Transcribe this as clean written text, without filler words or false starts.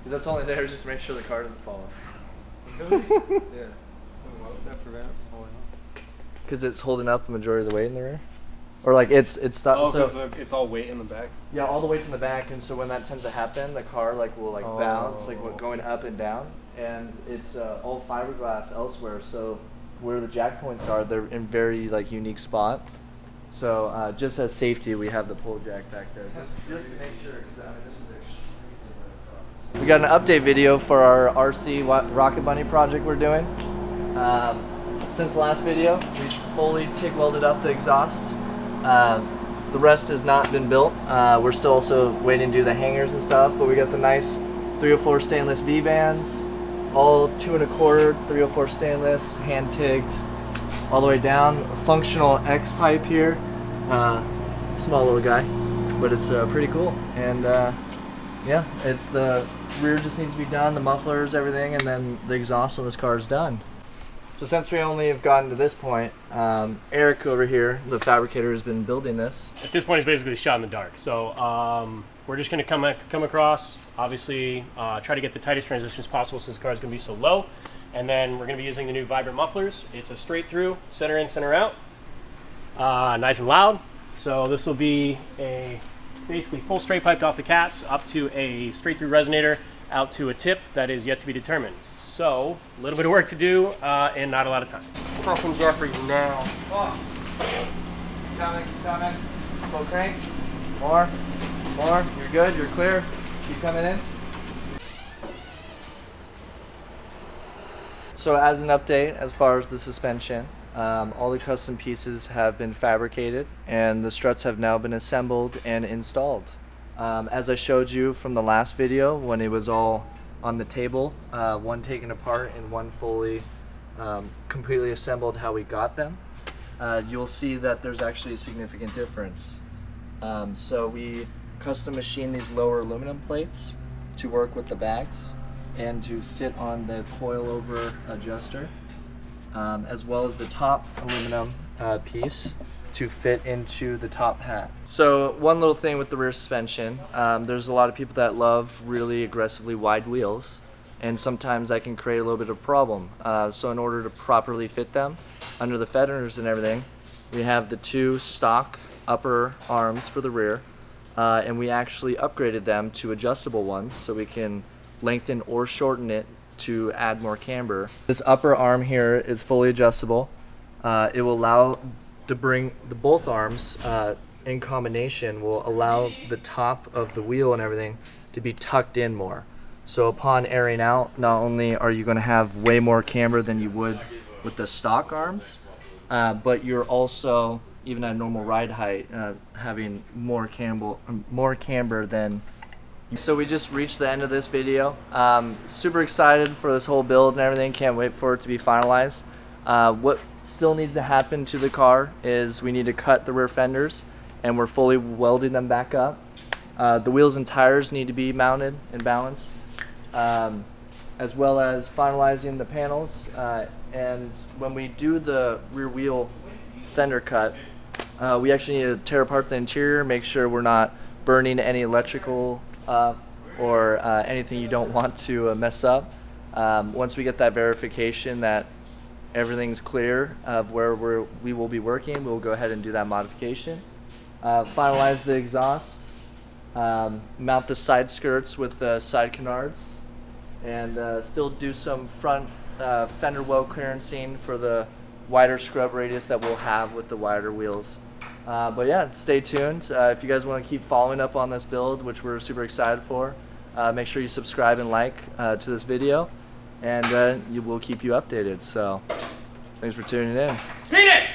That's only there just to make sure the car doesn't fall off. Really? Yeah. Why would that prevent it from falling off? Because it's holding up the majority of the weight in the rear. Or like it's stuck. Oh, because it's all weight in the back? Yeah, all the weight's in the back, and so when that tends to happen, the car like will like bounce, like going up and down, and it's all fiberglass elsewhere, so where the jack points are, they're in very like unique spot. So just as safety, we have the pull jack back there. Just to make sure, because I mean this is extremely. We got an update video for our RC Rocket Bunny project we're doing. Since the last video, we fully TIG welded up the exhaust. The rest has not been built. We're still also waiting to do the hangers and stuff, but we got the nice 304 stainless V-bands, all 2 1/4 304 stainless, hand TIGged all the way down. A functional X pipe here, small little guy, but it's pretty cool. And yeah, it's the rear just needs to be done, the mufflers, everything, and then the exhaust on this car is done. So since we only have gotten to this point, Eric over here, the fabricator, has been building this. At this point, it's basically shot in the dark. So we're just going to come across, obviously, try to get the tightest transitions possible since the car is going to be so low. And then we're going to be using the new Vibrant mufflers. It's a straight through, center in, center out, nice and loud. So this will be a basically full straight piped off the cats up to a straight through resonator out to a tip that is yet to be determined. So, a little bit of work to do and not a lot of time. Crossing Jeffries now. Oh. Keep coming. Full crank. More. You're good, you're clear. Keep coming in. So as an update, as far as the suspension, all the custom pieces have been fabricated and the struts have now been assembled and installed. As I showed you from the last video when it was all on the table, one taken apart and one fully completely assembled how we got them, you'll see that there's actually a significant difference. So we custom machined these lower aluminum plates to work with the bags and to sit on the coilover adjuster, as well as the top aluminum piece to fit into the top hat. So one little thing with the rear suspension, there's a lot of people that love really aggressively wide wheels, and sometimes that can create a little bit of a problem. So in order to properly fit them under the fenders and everything, we have the 2 stock upper arms for the rear, and we actually upgraded them to adjustable ones so we can lengthen or shorten it to add more camber. This upper arm here is fully adjustable. It will allow to bring both arms in combination, will allow the top of the wheel and everything to be tucked in more. So upon airing out, not only are you going to have way more camber than you would with the stock arms, but you're also, even at normal ride height, having more camber than. So we just reached the end of this video. Super excited for this whole build and everything. Can't wait for it to be finalized. What still needs to happen to the car is we need to cut the rear fenders, and we're fully welding them back up. The wheels and tires need to be mounted and balanced, as well as finalizing the panels. And when we do the rear wheel fender cut, we actually need to tear apart the interior, make sure we're not burning any electrical or anything you don't want to mess up. Once we get that verification that everything's clear of where we will be working, we'll go ahead and do that modification. Finalize the exhaust, mount the side skirts with the side canards, and still do some front fender well clearancing for the wider scrub radius that we'll have with the wider wheels. But yeah, stay tuned. If you guys want to keep following up on this build, which we're super excited for, make sure you subscribe and like to this video, and we will keep you updated. So thanks for tuning in. Penis!